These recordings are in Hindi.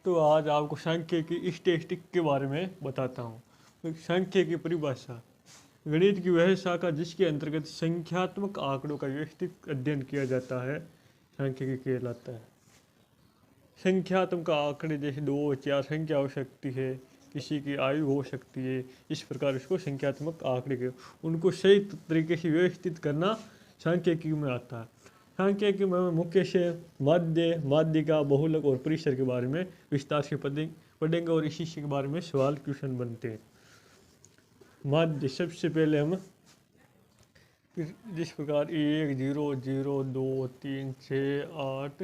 तो आज आपको सांख्यिकी स्टैटिस्टिक्स के बारे में बताता हूँ। तो सांख्यिकी की परिभाषा गणित की वह शाखा जिसके अंतर्गत संख्यात्मक आंकड़ों का व्यवस्थित अध्ययन किया जाता है सांख्यिकी कहलाता है। संख्यात्मक आंकड़े जैसे 2 4 संख्या हो सकती है, किसी की आयु हो सकती है, इस प्रकार इसको संख्यात्मक आंकड़े के उनको सही तरीके से व्यवस्थित करना सांख्यिकी में आता है। सांख्यिकी में मुख्य से माध्य, माध्यिका, बहुलक और परिसर के बारे में विस्तार से पढ़ेंगे और इसी के बारे में सवाल क्वेश्चन बनते हैं। माध्य सबसे पहले हम जिस प्रकार 1 0 0 2 3 6 8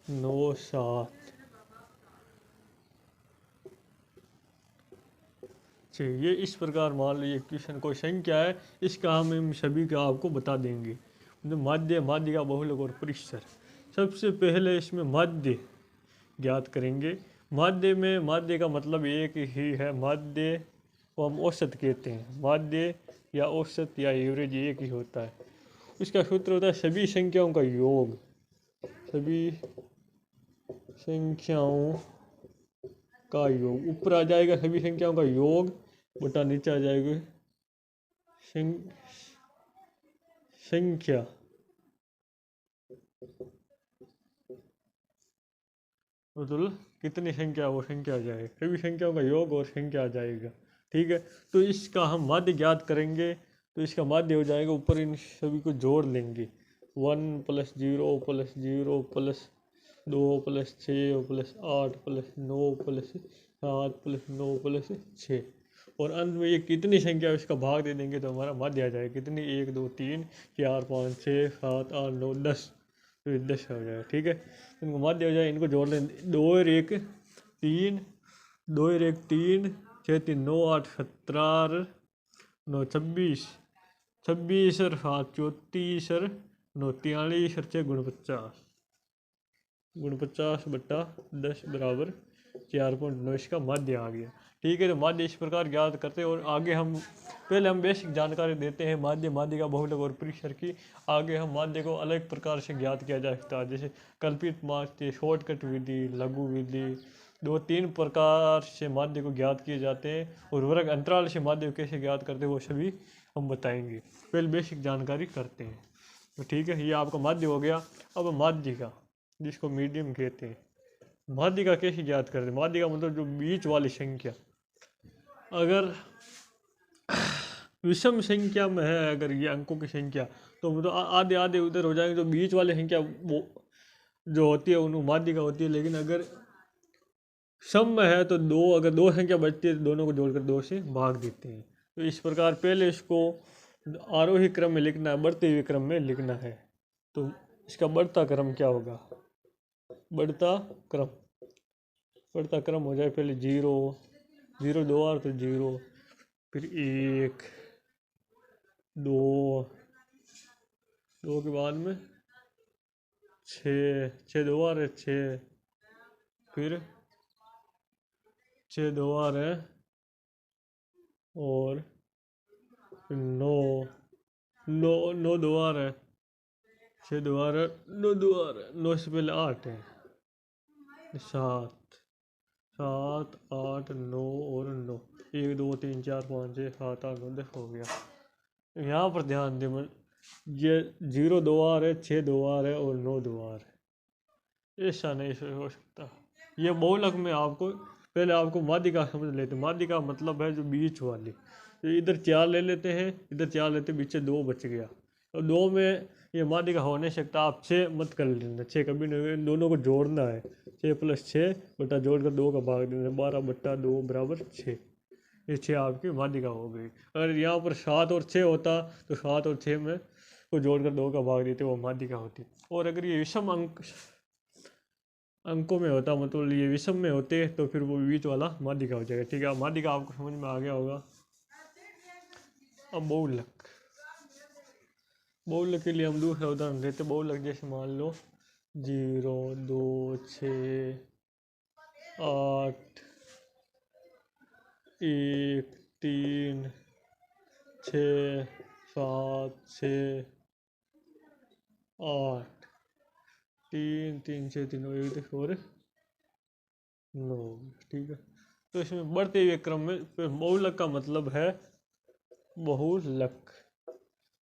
9 7 ये इस प्रकार मान लीजिए क्वेश्चन कोई संख्या है, इसका हम सभी का आपको बता देंगे। तो माध्य, माध्यिका, बहुलक और परिसर। सबसे पहले इसमें माध्य ज्ञात करेंगे। माध्य में माध्य का मतलब एक ही है, माध्य को हम औसत कहते हैं। माध्य या औसत या एवरेज एक ही होता है। इसका सूत्र होता है सभी संख्याओं का योग, सभी संख्याओं का योग। ऊपर आ जाएगा सभी संख्याओं का योग बटा नीचे आ जाएगा संख्या मतलब कितनी संख्या वो संख्या आ जाएगी, सभी संख्याओं का योग और संख्या आ जाएगा। ठीक है, तो इसका हम माध्य ज्ञात करेंगे। तो इसका माध्य हो जाएगा, ऊपर इन सभी को जोड़ लेंगे। 1 + 0 + 0 + 2 + 6 + 8 + 9 + 7 + 9 + 6 और अंत में ये कितनी संख्या है इसका भाग दे देंगे तो हमारा माध्य आ जाएगा। कितनी 1 2 3 4 5 6 7 8 9 10, तो 10 हो जाएगा। ठीक है, इनको माध्य हो जाए, इनको जोड़ लें। 2 और 1 3, 2 और 1 3, 6 3 9 8 17 9 26, 26 और 7 34 और 9 43 और 6 49, 49 बटा 10 बराबर 4.9 इसका माध्य आ गया। ठीक है, तो माध्य इस प्रकार ज्ञात करते हैं। और आगे हम पहले हम बेसिक जानकारी देते हैं माध्य, माध्यिका, बहुलक और परिसर की। आगे हम माध्य को अलग प्रकार से ज्ञात किया जा सकता है, जैसे कल्पित माध्य, शॉर्टकट विधि, लघु विधि। 2-3 प्रकार से माध्य को ज्ञात किए जाते हैं और वर्ग अंतराल से माध्य को कैसे ज्ञात करते हैं वो सभी हम बताएंगे। पहले बेसिक जानकारी करते हैं। तो ठीक है, ये आपका माध्य हो गया। अब माध्यिका जिसको मीडियम कहते हैं, माध्यिका कैसे ज्ञात करते हैं? माध्यिका मतलब जो बीच वाली संख्या, अगर विषम संख्या में है, अगर ये अंकों की संख्या तो मतलब आधे आधे उधर हो जाएंगे, तो बीच वाली संख्या वो जो होती है उन माध्यिका होती है। लेकिन अगर सम में है तो दो, अगर दो संख्या बचती है तो दोनों को जोड़कर 2 से भाग देते हैं। तो इस प्रकार पहले इसको आरोही क्रम में लिखना है, बढ़ते हुए क्रम में लिखना है। तो इसका बढ़ता क्रम क्या होगा? बढ़ता क्रम हो जाए पहले 0 0 2 बार तो 0, फिर 1 2 2 के बाद में 6 6 2 बार है 6, फिर 6 2 बार है और 9 9 9 2 बार है, 6 2 बार है, 9 2 बार है, 9 से पहले 8 है, 7 7 8 9 और 9, 1 2 3 4 5 6 7 8 9 10 हो गया। यहाँ पर ध्यान दें, ये 0 2 बार है, 6 2 बार है और 9 2 बार है, ऐसा नहीं हो सकता। ये बहुलक में आपको पहले आपको माध्यिका समझ लेते हैं। माध्यिका मतलब है जो बीच वाली, तो इधर 4 ले लेते हैं, इधर 4 लेते हैं, बीच से 2 बच गया, तो 2 में ये माध्यिका हो नहीं सकता। आप 6 मत कर लेना, 6 कभी नहीं, इन दोनों को जोड़ना है। 6 + 6 बटा जोड़कर 2 का भाग देना, 12 बटा 2 बराबर 6, ये 6 आपकी माध्यिका हो गई। अगर यहाँ पर 7 और 6 होता तो 7 और 6 में को जोड़कर 2 का भाग देते, वो माध्यिका होती। और अगर ये विषम अंकों में होता, मतलब ये विषम में होते, तो फिर वो बीच वाला माध्यिका हो जाएगा। ठीक है, माध्यिका आपको समझ में आ गया होगा। अब बहुलक, बहुलक के लिए हम दूसरा उदाहरण लेते। बहुलक जैसे मान लो 0 2 6 8 1 3 6 7 6 8 3 3 6 3 1 और 9, ठीक है। तो इसमें बढ़ते हुए क्रम में फिर बहुलक का मतलब है बहुलक,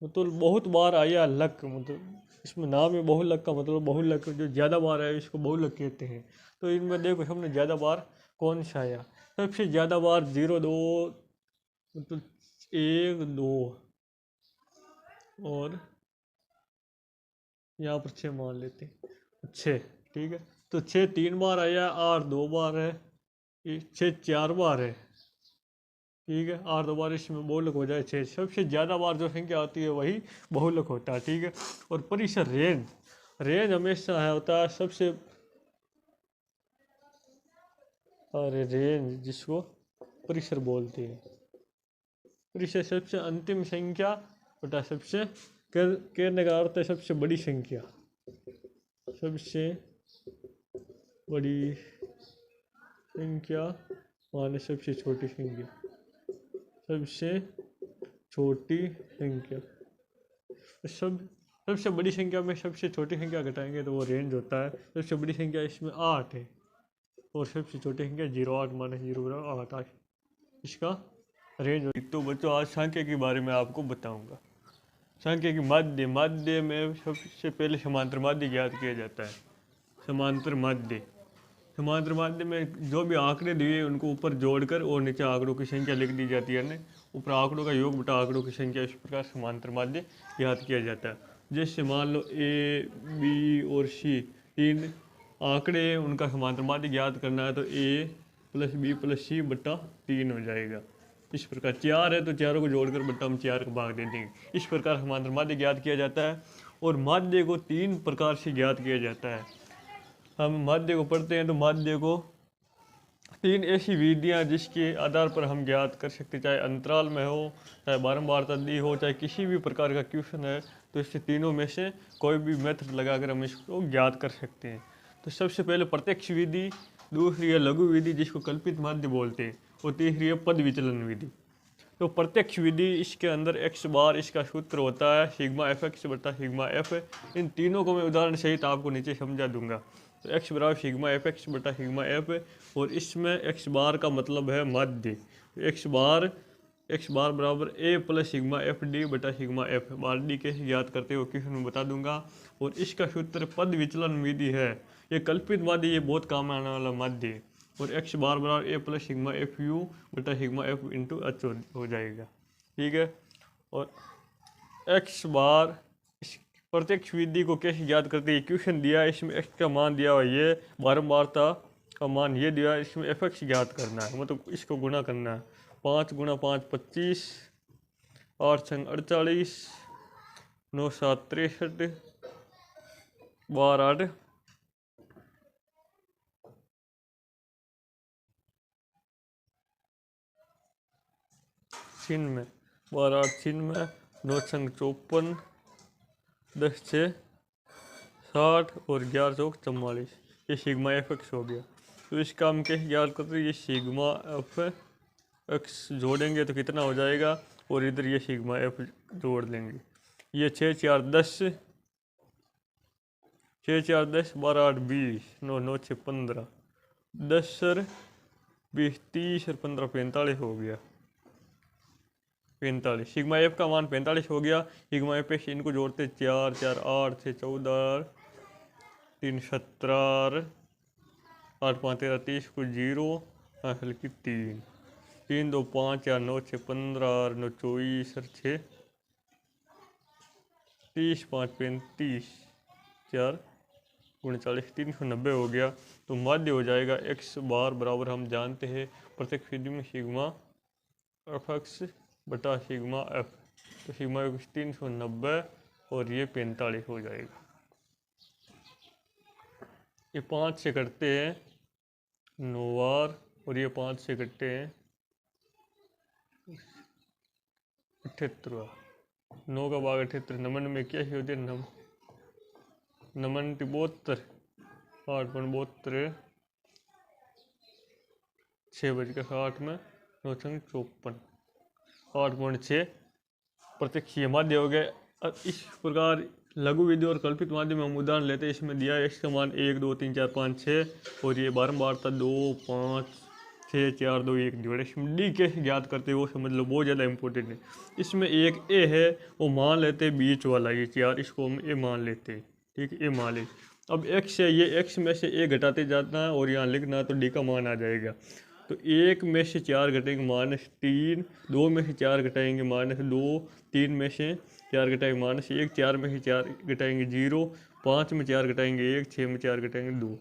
मतलब बहुत बार आया लक, मतलब इसमें नाम है बहुलक का मतलब बहुलक जो ज़्यादा बार आया इसको बहुलक कहते हैं। तो इनमें देखो हमने ज़्यादा बार कौन सा आया, सबसे ज़्यादा बार 0 2, मतलब 1 2 और यहाँ पर 6 मान लेते हैं, 6, ठीक है। तो 6 3 बार आया, 8 2 बार है, 6 4 बार है, ठीक है। 8 2 बार इसमें बहुलक हो जाए 6, सबसे ज़्यादा बार जो संख्या आती है वही बहुलक होता है, ठीक है। और परिसर रेंज, रेंज हमेशा है होता है सबसे, अरे रेंज जिसको परिसर बोलते हैं, परिसर सबसे अंतिम संख्या बटा सबसे, कहने का अर्थ है सबसे बड़ी संख्या, सबसे बड़ी संख्या माने सबसे छोटी संख्या, सबसे छोटी संख्या। सबसे बड़ी संख्या में सबसे छोटी संख्या घटाएंगे तो वो रेंज होता है। सबसे बड़ी संख्या इसमें 8 है और सबसे छोटी संख्या 0 8 माने 0 8 8, इसका रेंज। तो बच्चों आज सांख्य के बारे में आपको बताऊंगा। सांख्य की माध्य, माध्य में सबसे पहले समांतर माध्य ज्ञात किया जाता है। समांतर माध्य, समांतर माध्य में जो भी आंकड़े दिए उनको ऊपर जोड़कर और नीचे आंकड़ों की संख्या लिख दी जाती है, ऊपर आंकड़ों का योग बटा आंकड़ों की संख्या, इस प्रकार समांतर माध्य ज्ञात किया जाता है। जैसे मान लो ए बी और सी तीन आंकड़े हैं, उनका समांतर माध्य ज्ञात करना है तो ए प्लस बी प्लस सी बटा 3 हो जाएगा। इस प्रकार 4 है तो चारों को जोड़कर बट्टा हम 4 का भाग दे देंगे। इस प्रकार समांतर माध्य ज्ञात किया जाता है। और माध्य को 3 प्रकार से ज्ञात किया जाता है। हम माध्य को पढ़ते हैं तो माध्य को 3 ऐसी विधियां जिसके आधार पर हम ज्ञात कर सकते, चाहे अंतराल में हो, चाहे बारंबारता दी हो, चाहे किसी भी प्रकार का क्वेश्चन है, तो इससे तीनों में से कोई भी मेथड लगाकर हम इसको ज्ञात कर सकते हैं। तो सबसे पहले प्रत्यक्ष विधि, दूसरी है लघु विधि जिसको कल्पित माध्य बोलते हैं, और तीसरी है पद विचलन विधि। तो प्रत्यक्ष विधि, इसके अंदर एक्स बार इसका सूत्र होता है सिग्मा एफ एक्स बटा सिग्मा एफ। इन तीनों को मैं उदाहरण सहित आपको नीचे समझा दूंगा। तो एक्स बराबर सिग्मा एफ एक्स बटा सिग्मा एफ, और इसमें एक्स बार का मतलब है माध्य। एक्स बार बराबर ए प्लस सिग्मा एफ डी बटा सिग्मा एफ। बार डी कैसे याद करते हो क्वेश्चन में बता दूंगा। और इसका सूत्र पद विचलन विधि है। ये कल्पित माध्य, ये बहुत काम आने वाला माध्य है। और एक्स बार बराबर ए प्लस सिग्मा एफ यू बटा सिग्मा एफ इंटू एच हो जाएगा, ठीक है। और एक्स बार, प्रत्यक्ष विधि को कैसे याद करते हैं, क्वेश्चन दिया है, इसमें एक्स का मान दिया हुआ ये, बारंबारता का मान ये दिया है, इसमें एफ एक्स ज्ञात करना है, मतलब इसको गुणा करना है। 5 गुणा 5 25, 8 संग 48, 9 7 63, 12 8 96, 12 8 96, 9 संग 54, 10 6 60 और 11 चौक 44। ये सिग्मा एफ एक्स हो गया। तो इसका हम कैसे याद करते हैं, ये सिग्मा एफ एक्स जोड़ेंगे तो कितना हो जाएगा, और इधर ये सिग्मा एफ जोड़ लेंगे। ये 6 4 10, 6 4 10, 12 8 20, 9 9 6 15, 10 सर 20 30 और 15 45 हो गया। 45 सिग्मा एफ का मान 45 हो गया। सिग्मा एफ एक्स इनको जोड़ते 4 4 8 6 14, 3 17, 8 5 13 30, कुछ 0 हल्की 3 3 2 5 4 9 6 15 9 24 और 6 30 5 35 4 39 390 हो गया। तो माध्य हो जाएगा एक्स बार बराबर, हम जानते हैं प्रत्येक विधि में सिग्मा एफ एक्स बटा सिग्मा एफ। तो सिग्मा एक्स 390 और ये 45 हो जाएगा। ये 5 से कटते हैं 9 बार, और ये 5 से कटते हैं 78। 9 का भाग 78, नमन में क्या ही होते हैं, नमन 72, 8 6 बजकर 60 में 9 संग 54, 8.6 प्रत्यक्ष माध्य हो गए। इस प्रकार लघु विधि और कल्पित माध्यम में हम उदाहरण लेते हैं। इसमें दिया है x का मान 1 2 3 4 5 6 और ये बारंबारता 2 5 6 4 2 1 डिवाइड। इसमें डी कैसे ज्ञात करते हैं वो समझ लो, बहुत ज़्यादा इंपॉर्टेंट है। इसमें एक ए है वो मान लेते हैं बीच वाला ये 4, इसको हम ए मान लेते हैं, ठीक है, ए मान ले। अब x है, ये x में से ए घटाते जाना है और यहाँ लिखना है तो डी का मान आ जाएगा। तो 1 में से 4 घटेंगे -3, 2 में से 4 घटाएंगे -2, 3 में से 4 घटाएंगे -1, 4 में से 4 घटाएंगे 0, 5 में 4 घटाएंगे 1, 6 में 4 घटाएंगे 2।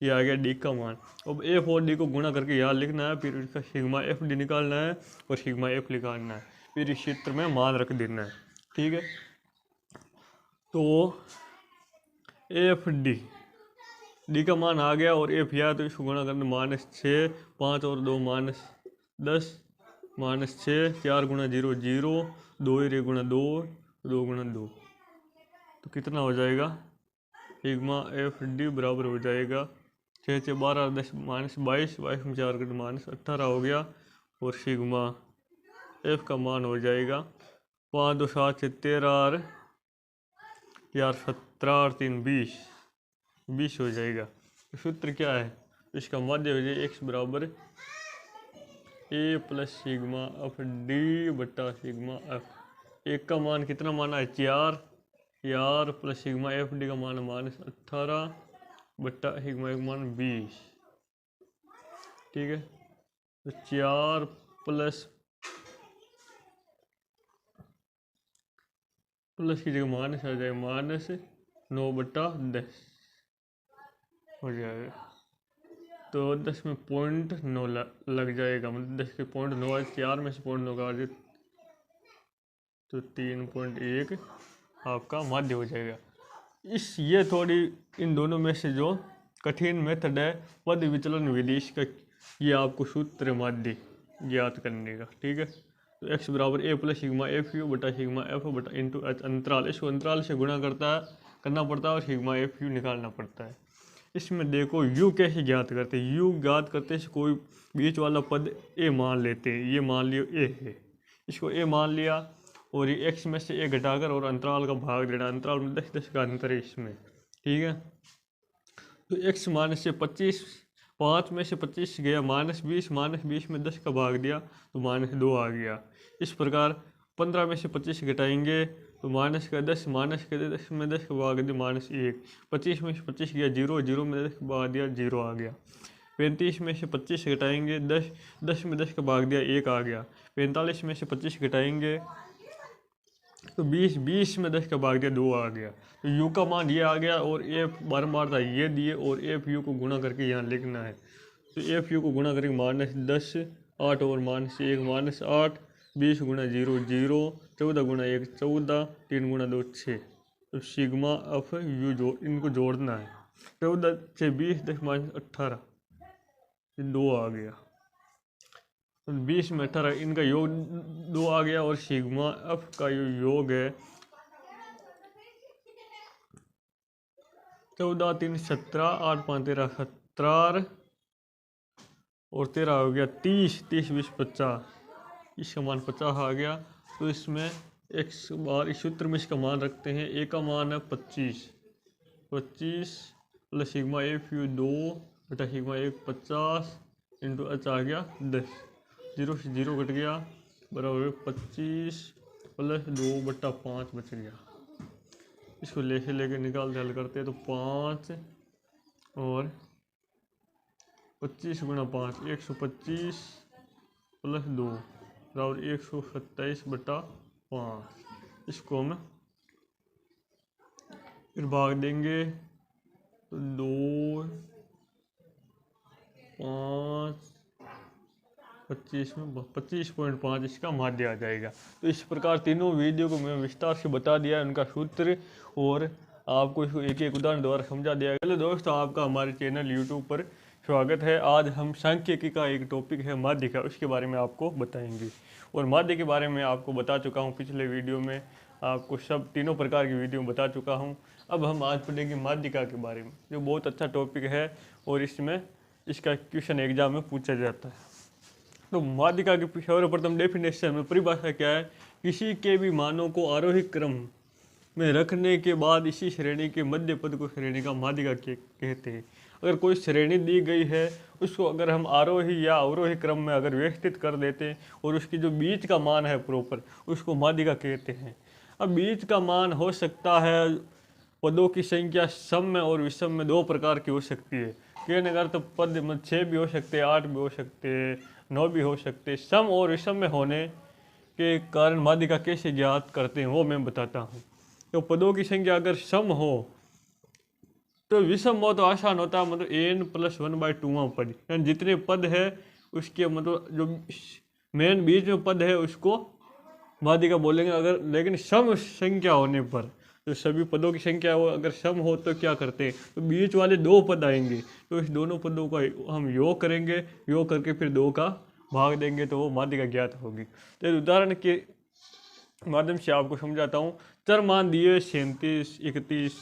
ये आ गया डी का मान। अब एफ और डी को गुणा करके यहाँ लिखना है, फिर इसका सिग्मा एफ डी निकालना है और सिग्मा एफ निकालना है, फिर इस क्षेत्र में मान रख देना है, ठीक है। तो एफ डी का मान आ गया और एफ या तो इसको गुणा करना -6, 5 और 2 -10, -6, 4 गुणा 0 0, 2 गुणा 2, 2 गुणा 2, तो कितना हो जाएगा सिग्मा एफ डी बराबर हो जाएगा 6 6 12 10 -22, 22 में 4 -18 हो गया और सिग्मा एफ का मान हो जाएगा 5 2 7 6 13 यार 17 3 20 हो जाएगा। तो सूत्र क्या है, इसका माध्य हो जाए x बराबर ए प्लस सिग्मा एफ डी बटा सिग्मा एफ। एक का मान कितना माना है 4 यार प्लस सिग्मा एफ डी का मान -18 बट्टा सिग्मा एक मान 20, ठीक है। तो 4 प्लस की जगह माइनस आ जाए -9/10 हो जाएगा। तो 10 में 0.9 लग जाएगा, मतलब 10 के 0.9 है, 4 में से 0.9 काट दे तो 3.1 आपका माध्य हो जाएगा। ये थोड़ी इन दोनों में से जो कठिन मेथड है पद विचलन विधि, इसका ये आपको सूत्र माध्य ज्ञात करने का, ठीक है। तो x बराबर ए प्लस सिग्मा एफ यू बटा सिग्मा एफ बटा इंटू एच अंतराल, इसको अंतराल से गुणा करना पड़ता है और सिग्मा एफ यू निकालना पड़ता है। इसमें देखो u कैसे ज्ञात करते हैं, u ज्ञात करते हैं कोई बीच वाला पद a मान लेते हैं, ये मान लियो a है, इसको a मान लिया और ये x में से a घटाकर और अंतराल का भाग देना, अंतराल में 10 का अंतर है इसमें, ठीक है। तो x -25, 5 में से 25 गया -20 में 10 का भाग दिया तो -2 आ गया। इस प्रकार 15 में से 25 घटाएंगे तो -10 -10 में 10 का भाग दिया -1, 25 में से 25 गया 0 में 10 का भाग दिया 0 आ गया। 35 में से 25 घटाएंगे 10 में 10 का भाग दिया 1 आ गया। 45 में से 25 घटाएंगे तो 20 में 10 का भाग दिया 2 आ गया। तो u का मान ये आ गया और एफ बार था ये दिए और एफ यू को गुणा करके यहाँ लिखना है। तो एफ यू को गुणा करके -10 8 और -1 -8, 20 गुणा 0 0, 14 गुणा 1 14, 3 गुणा 2 6। तो सिग्मा एफ यू इनको जोड़ना है, 14 से 20 10 -18 2 आ गया। 20 में 18 इनका योग 2 आ गया और सिग्मा एफ का योग है 14 3 17, 8 5 13 17 और 13 हो गया 30 20 50, इसका मान 50 आ गया। तो इसमें x बार इस सूत्र में इसका मान रखते हैं, a का मान है 25 प्लस सिग्मा एफ यू 2 बटा सिग्मा 1 50 इंटू एच आ गया 10, 0 से 0 कट गया बराबर 25 प्लस 2/5 बच गया। इसको लेके निकालते हल करते हैं तो 5 और 25 गुणा 5 125 प्लस 2 बराबर 127/5। इसको हम फिर भाग देंगे तो 2 5 25 में 25.5 इसका माध्य आ जाएगा। तो इस प्रकार तीनों वीडियो को मैं विस्तार से बता दिया है, उनका सूत्र, और आपको इसको एक एक उदाहरण द्वारा समझा दिया। चलो दोस्तों, आपका हमारे चैनल यूट्यूब पर स्वागत है। आज हम सांख्यिकी का एक टॉपिक है माध्य का, उसके बारे में आपको बताएंगे। और माध्य के बारे में आपको बता चुका हूँ पिछले वीडियो में, आपको सब तीनों प्रकार की वीडियो बता चुका हूँ। अब हम आज पढ़ेंगे माध्यिका के बारे में, जो बहुत अच्छा टॉपिक है और इसमें इसका क्वेश्चन एग्जाम में पूछा जाता है। तो माध्यिका की सर्वप्रथम डेफिनेशन में परिभाषा क्या है, किसी के भी मानों को आरोही क्रम में रखने के बाद इसी श्रेणी के मध्य पद को श्रेणी का माध्यिका कहते हैं। अगर कोई श्रेणी दी गई है, उसको अगर हम आरोही या अवरोही क्रम में अगर व्यवस्थित कर देते हैं और उसकी जो बीच का मान है प्रॉपर, उसको माध्यिका कहते हैं। अब बीच का मान हो सकता है, पदों की संख्या सम में और विषम में दो प्रकार की हो सकती है। कहने का अर्थ पद में 6 भी हो सकते हैं, 8 भी हो सकते हैं, 9 भी हो सकते हैं। सम और विषम में होने के कारण माध्यिका कैसे ज्ञात करते हैं वो मैं बताता हूँ। तो पदों की संख्या अगर सम हो तो विषम हो तो आसान होता है, मतलब n+1/2 पद, यानी जितने पद है उसके मतलब जो मेन बीच में पद है उसको माध्यिका बोलेंगे। अगर लेकिन सम संख्या होने पर, तो सभी पदों की संख्या हो अगर सम हो तो क्या करते हैं, तो बीच वाले दो पद आएंगे, तो इस दोनों पदों का हम योग करेंगे, योग करके फिर 2 का भाग देंगे तो वो माध्यिका ज्ञात होगी। तो इस उदाहरण के माध्यम से आपको समझाता हूँ। चर मान दिए 37, 31,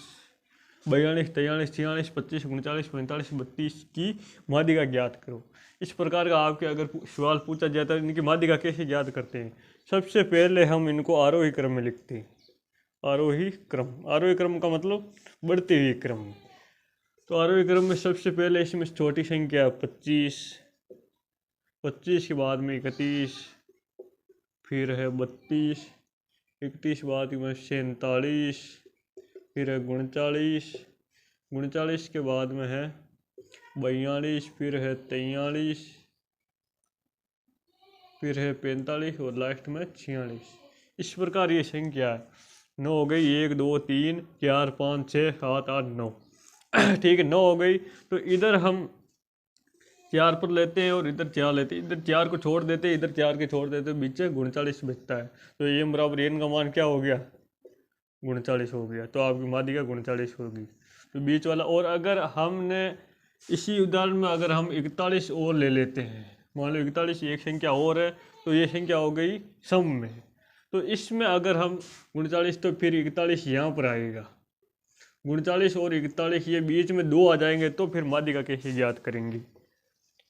42, 43, 46, 25, 39, 45, 32 की माध्यिका ज्ञात करो। इस प्रकार का आपके अगर सवाल पूछा जाता है इनकी माध्यिका कैसे ज्ञात करते हैं, सबसे पहले हम इनको आरोही क्रम में लिखते हैं। आरोही क्रम का मतलब बढ़ते हुए क्रम। तो आरोही क्रम में सबसे पहले इसमें छोटी संख्या 25, 25 के बाद में 31, फिर है 32, 31 बाद में 47, फिर है 39, 39 के बाद में है 42, फिर है 43, फिर है 45 और लास्ट में 46। इस प्रकार ये संख्या है। 9 हो गई, 1 2 3 4 5 6 7 8 9 ठीक है, 9 हो गई। तो इधर हम 4 पर लेते हैं और इधर 4 लेते हैं, इधर 4 को छोड़ देते हैं, इधर 4 के छोड़ देते हैं, बीच में 39 बचता है। तो m बराबर n का मान क्या हो गया, 39 हो गया। तो आपकी माध्यिका 39 होगी। तो बीच वाला, और अगर हमने इसी उदाहरण में अगर हम 41 और ले लेते हैं, मान लो 41 एक संख्या और है, तो ये संख्या हो गई सम में। तो इसमें अगर हम 39, तो फिर 41 यहाँ पर आएगा, 39 और 41 ये बीच में 2 आ जाएंगे, तो फिर माध्यिका कैसे ज्ञात करेंगे।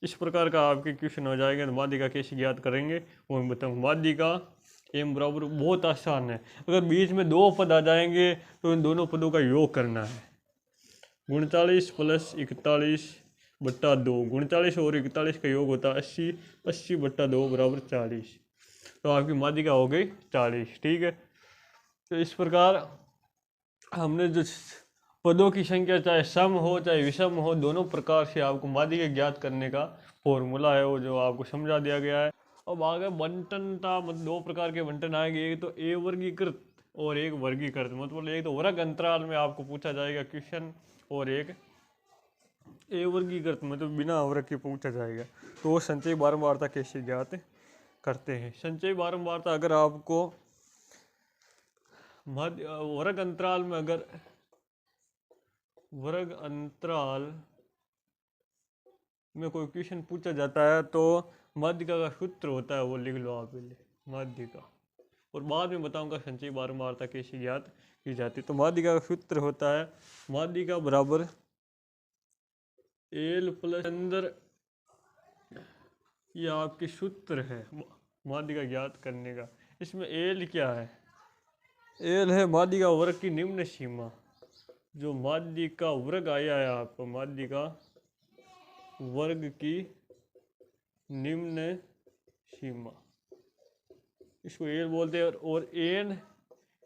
इस प्रकार का आपके क्वेश्चन हो जाएंगे। तो माध्यिका कैसे ज्ञात करेंगे वो मैं बताऊँ। माध्यिका m बराबर बहुत आसान है, अगर बीच में 2 पद आ जाएंगे तो इन दोनों पदों का योग करना है। 39 + 41 बट्टा 2, 39 और 41 का योग होता है 80, 80 बट्टा 2 बराबर 40। तो आपकी माध्यिका हो गई 40। ठीक है, तो इस प्रकार हमने जो पदों की संख्या चाहे सम हो चाहे विषम हो, दोनों प्रकार से आपको माध्यिका ज्ञात करने का फॉर्मूला है वो जो आपको समझा दिया गया है। अब आगे बंटनता, मतलब 2 प्रकार के बंटन आएंगे, एक तो ए वर्गीकृत और एक वर्गीकृत। मतलब एक तो वर्ग अंतराल में आपको पूछा जाएगा क्वेश्चन, और एक ए वर्गीकृत मतलब बिना वर्ग के पूछा जाएगा। तो संचयी बारंबारता कैसे ज्ञात करते हैं। संचयी बारंबारता अगर आपको वर्ग अंतराल में, अगर वर्ग अंतराल में कोई क्वेश्चन पूछा जाता है तो माध्यिका का सूत्र होता है, वो लिख लो आप पहले, माध्यिका, और बाद में बताऊंगा संचयी बारंबारता कैसे ज्ञात की जाती है। तो माध्यिका का सूत्र होता है माध्यिका बराबर एल प्लस अंदर, ये आपके सूत्र है माध्यिका ज्ञात करने का। इसमें एल क्या है, एल है माध्यिका वर्ग की निम्न सीमा। जो माध्यिका वर्ग आया है आपको, माध्यिका वर्ग की निम्न सीमा, इसको एल बोलते हैं। और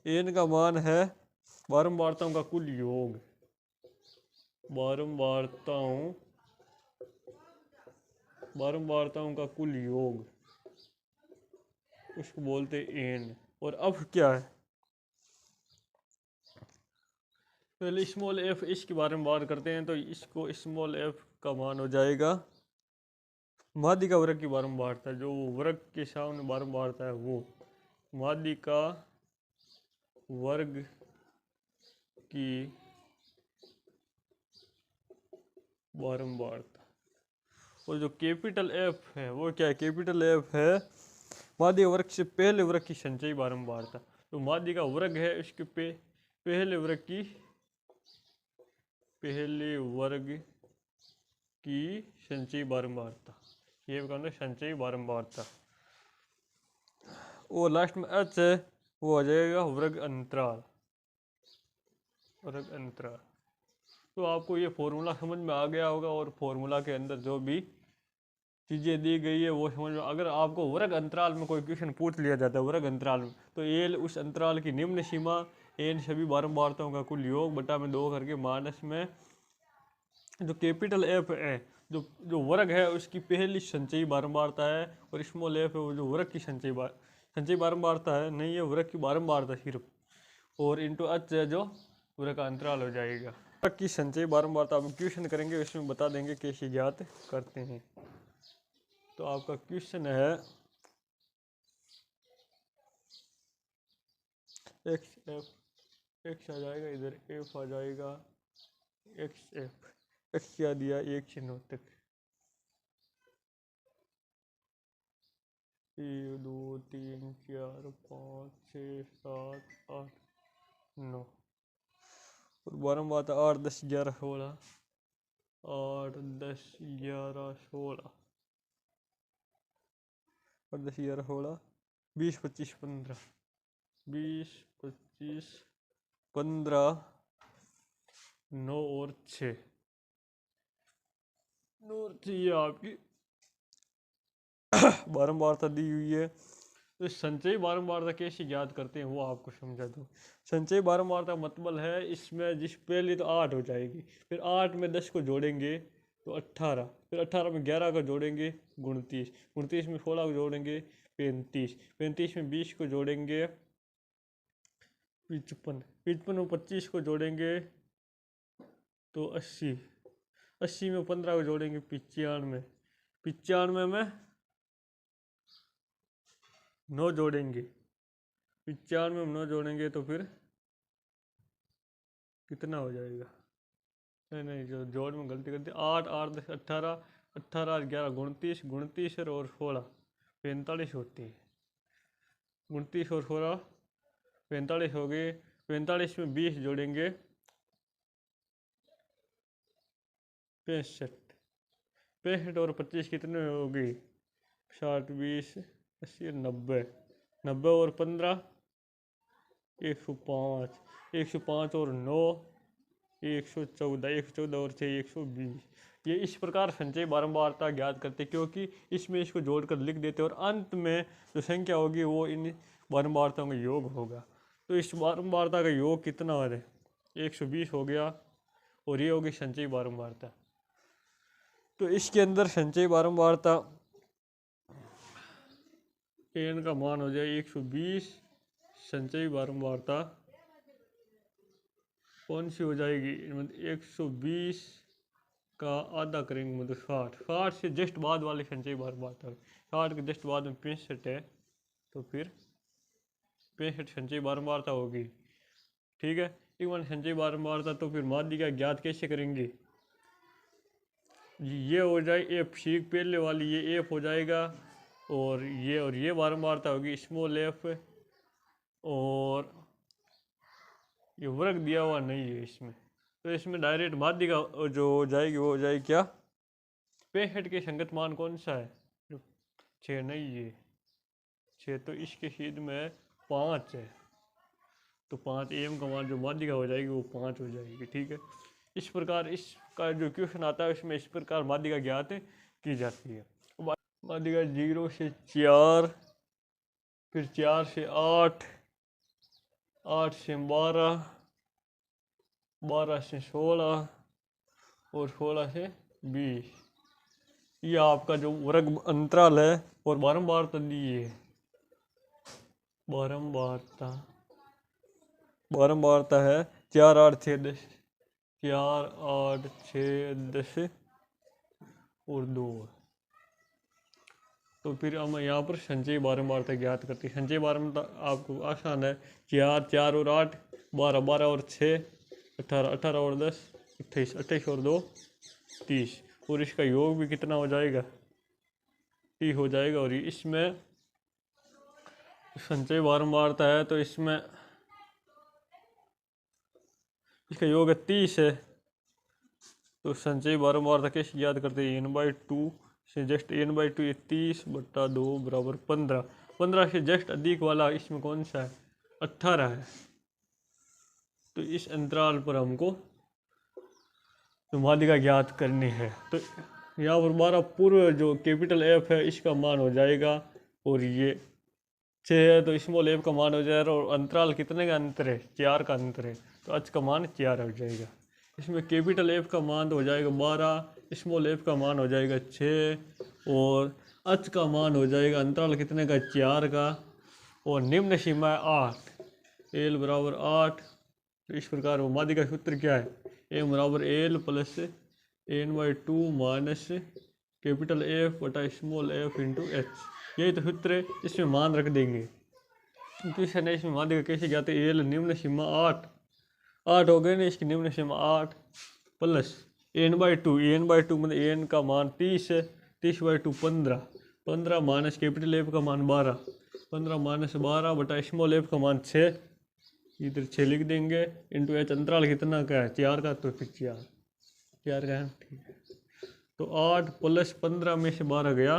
एन का मान है बारंबारताओं का कुल योग, बारंबारताओं का कुल योग, उसको बोलते हैं एन। और अब क्या है, पहले स्मॉल एफ इसके बारे में बात करते हैं। तो इसको स्मॉल एफ का मान हो जाएगा माध्यिका वर्ग की बारंबारता, जो वर्ग के सामने बारंबारता है वो माध्यिका वर्ग की बारंबारता। और जो कैपिटल एफ है वो क्या है, कैपिटल एफ है माध्यिका वर्ग से पहले वर्ग की संचयी बारंबारता। तो माध्यिका वर्ग है, इसके पहले वर्ग की संचयी बारंबारता, ये कहते हैं संचयी बारंबारता। और लास्ट में एच है, वो आ जाएगा वर्ग अंतराल। वर्ग अंतराल। तो आपको ये फॉर्मूला समझ में आ गया होगा और फॉर्मूला के अंदर जो भी चीज़ें दी गई है वो समझ में। अगर आपको वर्ग अंतराल में कोई क्वेश्चन पूछ लिया जाता है वर्ग अंतराल में, तो एल उस अंतराल की निम्न सीमा, एन सभी बारंबारताओं का कुल योग बटा में 2 करके माइनस में जो कैपिटल एफ है, जो जो वर्ग है उसकी पहली संचयी बारंबारता है, और स्मॉल एफ है वो जो वर्ग की संचयी बारंबारता है, नहीं है वर्ग की बारंबारता सिर्फ, और इंटू एच है जो वर्ग का अंतराल हो जाएगा। वर्ग की संचयी बारंबारता आप क्वेश्चन करेंगे उसमें बता देंगे कैसे ज्ञात करते हैं। तो आपका क्वेश्चन है एक्स एफ, एक्स आ जाएगा इधर, एफ आ जाएगा, एक्स एफ, एक्स क्या दिया 1 से 9 तक, 1 2 3 4 5 6 7 8 9, और बारंबार 8 10 11 16, 8 10 11 16, 8 10 11 16, 20 25 15, 20 25 15, 9 और 6, 9 और 6 ये आपकी बारंबारता दी हुई है। तो संचयी बारंबारता कैसे ज्ञात करते हैं वो आपको समझा दूँ। संचयी बारंबारता मतलब है इसमें जिस पहले तो 8 हो जाएगी, फिर 8 में 10 को जोड़ेंगे तो 18, फिर 18 में 11 को जोड़ेंगे 29, 29 में 16 को जोड़ेंगे 35, 35 में 20 को जोड़ेंगे 55, 55 में 25 को जोड़ेंगे तो 80, 80 में 15 को जोड़ेंगे 95, 95 में 9 जोड़ेंगे, 95 में 9 जोड़ेंगे तो फिर कितना हो जाएगा, नहीं जो जोड़ में गलती करती, 8 8 10 18, 18 11 29, 29 और 16 45 होती है, 29 और 16 45 हो गए, 45 में 20 जोड़ेंगे 65, 65 और 25 कितने हो गए 60 20 80 90, 90 और 15 105, 105 और 9 114, 114 और 6 120। ये इस प्रकार संचयी बारंबारता ज्ञात करते क्योंकि इसमें इसको जोड़कर लिख देते और अंत में जो संख्या होगी वो इन बारंबारताओं का योग होगा। तो इस बारंबारता का योग कितना हो रहा है 120 हो गया, और ये होगी संचयी बारंबारता। तो इसके अंदर संचयी बारंबारता एन का मान हो जाए 120, संचयी बारंबारता कौन सी हो जाएगी, मतलब 120 का आधा करेंगे मतलब 60, 60 से जस्ट बाद वाली संचयी बारंबारता, 60 के जस्ट बाद में 65 है, तो फिर 65 संचयी बारंबारता होगी। ठीक है, एक बार संचयी बारंबारता, तो फिर माध्यिका ज्ञात कैसे करेंगे, ये हो जाए एफ, सीख पहले वाली ये एफ हो जाएगा, और ये बारंबारता होगी स्मॉल एफ, और ये वर्ग दिया हुआ नहीं है इसमें, तो इसमें डायरेक्ट माध्यिका जो हो जाएगी वो हो जाएगी क्या 65 के संगत मान कौन सा है 6 नहीं है 6, तो इसके सीध में 5 है, तो 5 एम का मान जो माध्यिका हो जाएगी वो 5 हो जाएगी। ठीक है, इस प्रकार इसका जो क्वेश्चन आता है उसमें इस प्रकार माध्यिका ज्ञात की जाती है। माध्यिका 0 से 4, फिर 4 से 8, 8 से 12, 12 से 16 और 16 से 20, ये आपका जो वर्ग अंतराल है, और बारंबारता दी है, बारंबारता है 4 8 6 10, 4 8 6 10 और 2। तो फिर हम यहाँ पर संचयी बारंबारता ज्ञात करते हैं। संचयी बारंबारता आपको आसान है, 4 4 और 8 12, 12 और 6 18, 18 और 10 28, 28 और 2 30, और इसका योग भी कितना हो जाएगा 30 हो जाएगा। और इसमें संचयी बारंबारता है तो इसमें इसका योग 30 है, तो संचयी बारंबारता कैसे याद करते हैं n/2 से जस्ट n/2 30/2 बराबर 15, 15 से जस्ट अधिक वाला इसमें कौन सा है 18 है, तो इस अंतराल पर हमको तो माध्यिका ज्ञात करनी है। तो यहाँ पर हमारा पूर्व जो कैपिटल एफ है इसका मान हो जाएगा, और ये 6 है तो स्मॉल एफ का मान हो जाएगा, और अंतराल कितने का अंतर है, 4 का अंतर है, तो एच का मान 4 हो जाएगा। इसमें कैपिटल एफ का मान हो जाएगा 12, स्मॉल एफ का मान हो जाएगा 6, और एच का मान हो जाएगा अंतराल कितने का, 4 का, और निम्न सीमा है 8, एल बराबर 8। तो इस प्रकार वो माध्यिका का सूत्र क्या है, एम बराबर L plus n/2 minus capital F बटा स्मॉल एफ इंटू एच। यही तो सूत्र है, इसमें मान रख देंगे। क्वेश्चन है इसमें माध्यिका कैसे ज्ञात है, एल निम्न सीमा 8 हो गए ना, इसकी निम्न सीमा 8 प्लस n/2 मतलब n का मान 30 है, 30/2 15 माइनस कैपिटल एफ का मान 15 माइनस 12 बटा स्मॉल एफ का मान 6, इधर 6 लिख देंगे, इंटू एच अंतराल कितना का है, 4 का, तो फिर 4 का है, ठीक है। तो 8 प्लस 15 में से 12 गया,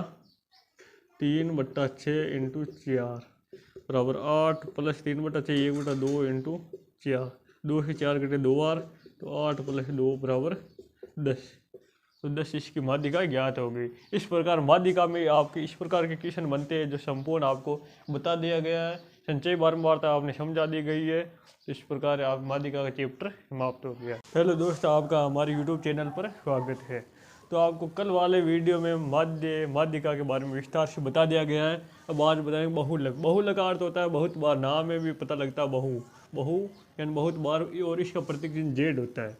3/6 इंटू 4 बराबर 8 प्लस 3/6 1/2 इंटू 4, 2 से 4 कटे 2 बार, तो 8 प्लस 2 बराबर 10। तो 10 इसकी माध्यिका ज्ञात हो गई। इस प्रकार माध्यिका में आपके इस प्रकार के क्वेश्चन बनते हैं जो संपूर्ण आपको बता दिया गया है, संचय बारंबारता आपने समझा दी गई है। तो इस प्रकार आप माध्यिका का चैप्टर समाप्त हो गया। हेलो दोस्तों, आपका हमारे यूट्यूब चैनल पर स्वागत है। तो आपको कल वाले वीडियो में माध्यिका के बारे में विस्तार से बता दिया गया है। अब आज बताएंगे बहुलक। बहुलक का अर्थ होता है बहुत बार, नाम में भी पता लगता है बहु यानी बहुत बार, और इसका प्रतीक जेड होता है।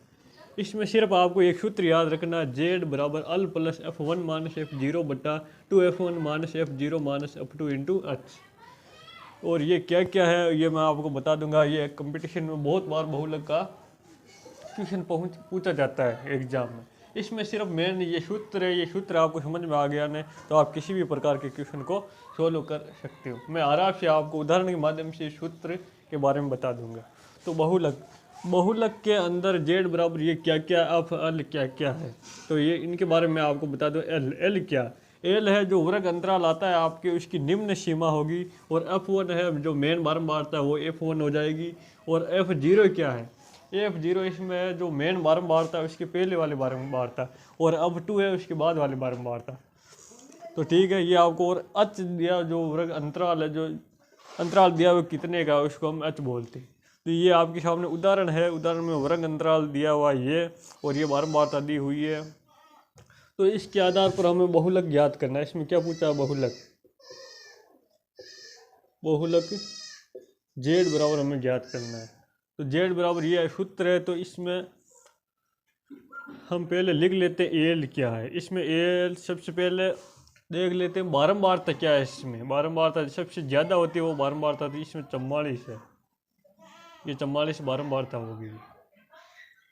इसमें सिर्फ आपको एक सूत्र याद रखना, जेड बराबर अल प्लस F1 माइनस F0 बटा 2F1 minus F0 minus F2 into H. और ये क्या क्या है ये मैं आपको बता दूंगा। ये कंपटीशन में बहुत बार बहुलक का क्वेश्चन पूछा जाता है एग्जाम में। इसमें सिर्फ मेन ये सूत्र है, ये सूत्र आपको समझ में आ गया नहीं तो आप किसी भी प्रकार के क्वेश्चन को सोल्व कर सकते हो। मैं आराम से आपको उदाहरण के माध्यम से सूत्र के बारे में बता दूंगा। तो बहुलक के अंदर जेड बराबर ये क्या क्या, एफ एल क्या क्या है, तो ये इनके बारे में आपको बता दो। एल क्या, एल है जो वर्ग अंतराल आता है आपके, उसकी निम्न सीमा होगी, और F1 है जो मेन बारंबारता है वो F1 हो जाएगी। और F0 क्या है, F0 इसमें जो मेन बारंबारता है उसके पहले वाली बारंबारता, और F2 है उसके बाद वाली बारंबारता। तो ठीक है, ये आपको। और एच दिया जो वर्ग अंतराल है, जो अंतराल दिया हुआ कितने का उसको हम एच बोलते हैं। तो ये आपके सामने उदाहरण है, उदाहरण में वर्ग अंतराल दिया हुआ ये, और ये बारंबारता दी हुई है। तो इसके आधार पर हमें बहुलक ज्ञात करना है। इसमें क्या पूछा है, बहुलक जेड बराबर हमें ज्ञात करना है। तो जेड बराबर ये सूत्र है। तो इसमें हम पहले लिख लेते हैं एल क्या है। इसमें एल सबसे पहले देख लेते हैं बारंबारता क्या है। इसमें बारंबारता सबसे ज़्यादा होती है वो बारंबारता थी, इसमें 44 है, ये 44 बारंबारता होगी।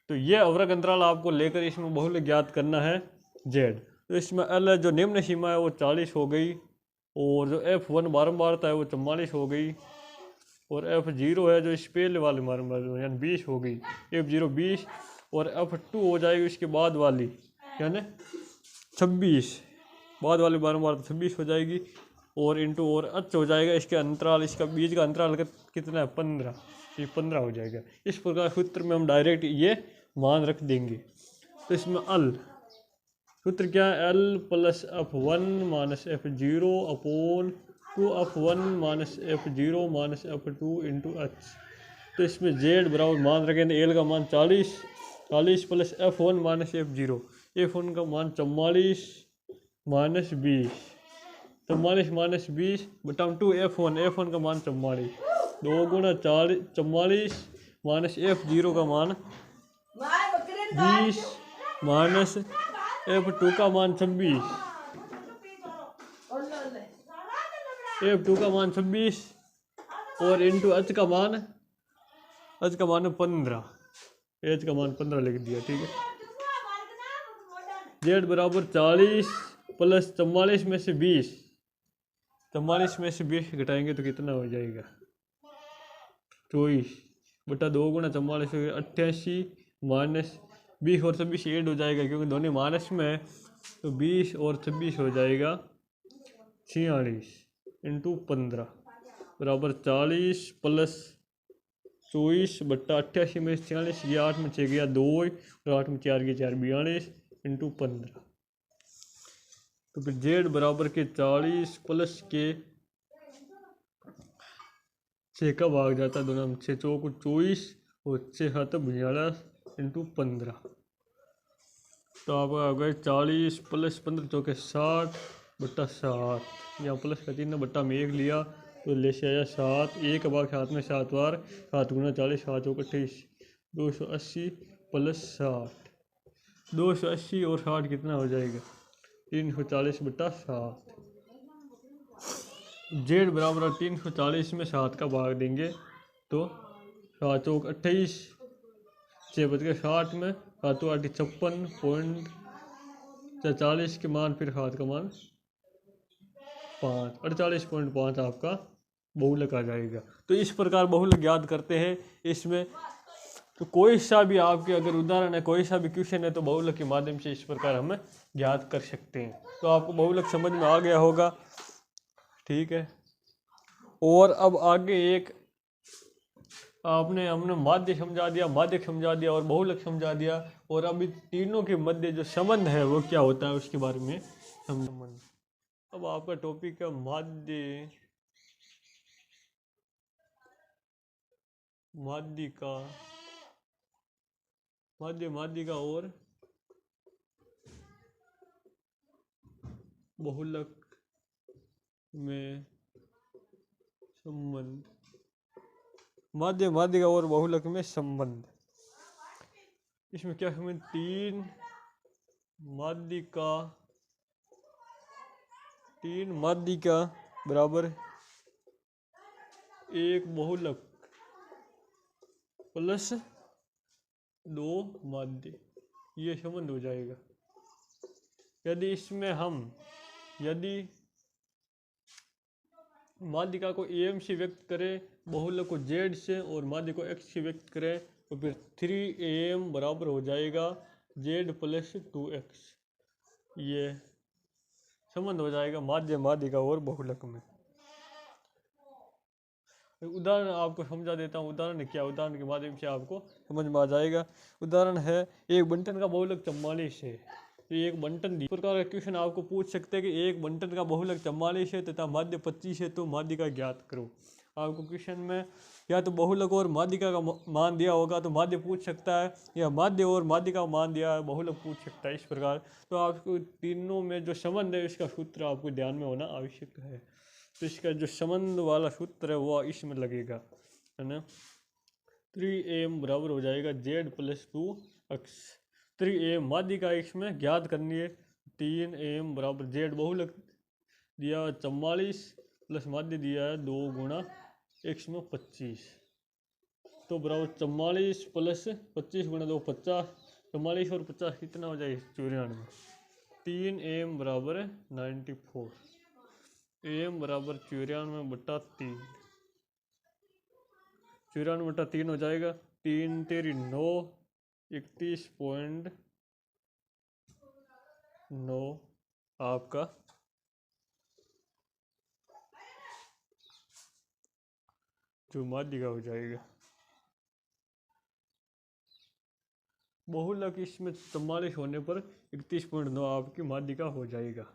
तो ये अवरक अंतराल आपको लेकर इसमें बहुलक ज्ञात करना है जेड। तो इसमें एल जो निम्न सीमा है वो 40 हो गई, और जो F1 बारंबारता है वो 44 हो गई, और F0 है जो इस पहले वाले बारंबारता यानी 20 हो गई, F0 20, और F2 हो जाएगी उसके बाद वाली यानी 26, बाद वाली बारंबारता 26 हो जाएगी, और इंटू और एच हो जाएगा इसके अंतराल, इसका बीच का अंतराल कितना है 15, ये 15 हो जाएगा। इस प्रकार सूत्र में हम डायरेक्ट ये मान रख देंगे। तो इसमें अल सूत्र क्या है, L plus F1 minus F0 upon 2F1 minus F0 minus F2 into H. तो इसमें Z बराबर मान रखेंगे L का मान 40 plus F1 minus F0, F1 का मान 44 माइनस 20, 44 माइनस 20 बटा 2F1 का मान 44, 2 गुना 44 माइनस F0 का मान 20 माइनस F2 का मान 26, F2 का मान 26, और इंटू एच का मान 15, एच का मान 15 लिख दिया, ठीक है। जेड बराबर 40 प्लस 44 में से 20, 44 में से 20 घटाएंगे तो कितना हो जाएगा 24 बटा 2 गुना 44 88 माइनस 20 और 26 ऐड हो जाएगा क्योंकि दोनों माइनस में है, तो 20 और 26 हो जाएगा 46 इंटू 15 बराबर 40 प्लस 24/88 में 46, ये 8 में 6 गया 2 और 8 में 4 गया 4, 42 इंटू 15। तो फिर जेड बराबर के 40 प्लस के 6 का भाग जाता है दोनों में, 6 चौको 24 और 6 हाथ 42 इंटू 15। तो आपका आ गया 40 प्लस 15 चौके 60/60, यहाँ प्लस का चिन्ह बट्टा में 1 लिया तो ले से आया 7, 1 भाग 7 में 7 बार, 7 गुना 40, 7 चौके 28, 280 प्लस 60, 280 और 60 कितना हो जाएगा 340/7। जेड बराबर 340 में 7 का भाग देंगे तो 7 चौक 28, 6 बच गए 60 में, 7 8 56.40 के मान, फिर 7 का मान 5, 48.5 आपका बहुलक आ जाएगा। तो इस प्रकार बहुलक याद करते हैं। इसमें तो कोई सा भी आपके अगर उदाहरण है, कोई सा भी क्वेश्चन है तो बहुलक के माध्यम से इस प्रकार हम याद कर सकते हैं। तो आपको बहुलक समझ में आ गया होगा, ठीक है। और अब आगे एक हमने माध्य समझा दिया, माध्यक समझा दिया और बहुलक समझा दिया, और अभी तीनों के मध्य जो संबंध है वो क्या होता है उसके बारे में संबंध। अब आपका टॉपिक है माध्य, माध्यिका, माध्यिका और बहुलक में संबंध, माध्यिका और बहुलक में संबंध। इसमें क्या हमें 3 माध्यिका बराबर 1 बहुलक प्लस 2 माध्य, ये संबंध हो जाएगा। यदि इसमें हम माध्यिका को एम से व्यक्त करें, बहुलक को जेड से और माध्य को एक्स से व्यक्त करें तो फिर 3am बराबर हो जाएगा जेड प्लस 2x, ये संबंध हो जाएगा माध्यिका और बहुलक में। उदाहरण आपको समझा देता हूँ, उदाहरण क्या, उदाहरण के माध्यम से आपको समझ में आ जाएगा। उदाहरण है एक बंटन का बहुलक 44 है, तो एक बंटन इस प्रकार का क्वेश्चन आपको पूछ सकते हैं कि एक बंटन का बहुलक 44 है तथा माध्य 25 है तो माध्यिका ज्ञात करो। आपको क्वेश्चन में या तो बहुलक और माध्यिका का मान दिया होगा तो माध्य पूछ सकता है, या माध्य और माध्यिका का मान दिया है बहुलक पूछ सकता है, इस प्रकार। तो आपको तीनों में जो संबंध है इसका सूत्र आपको ध्यान में होना आवश्यक है। तो इसका जो संबंध वाला सूत्र है वो इसमें लगेगा, है ना। 3am बराबर हो जाएगा जेड प्लस 2x। 3am माध्यिका इसमें ज्ञात करनी है, 3am बराबर जेड बहुलक दिया 44 प्लस माध्य दिया है 2 गुना x में 25, तो बराबर 44 प्लस 25 गुना 2 50, 44 और 50 कितना हो जाएगा 94। 3am बराबर 94, am बराबर 94/3, 94/3 हो जाएगा। 3 तेरी 9, 31.9 आपका जो माध्यिका हो जाएगा। बहुलक इसमें 44 होने पर 31.9 आपकी माध्यिका हो जाएगा।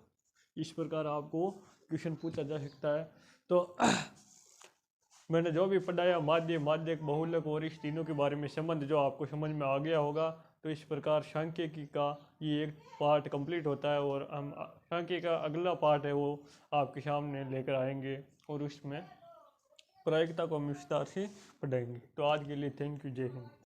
इस प्रकार आपको क्वेश्चन पूछा जा सकता है। तो मैंने जो भी पढ़ाया माध्य, माध्यक, बहुलक और इस तीनों के बारे में संबंध जो आपको समझ में आ गया होगा। तो इस प्रकार सांख्यिकी का ये एक पार्ट कंप्लीट होता है और हम सांख्यिकी का अगला पार्ट है वो आपके सामने लेकर आएंगे और उसमें प्रायिकता को हम विस्तार से पढ़ाएंगे। तो आज के लिए थैंक यू, जय हिंद।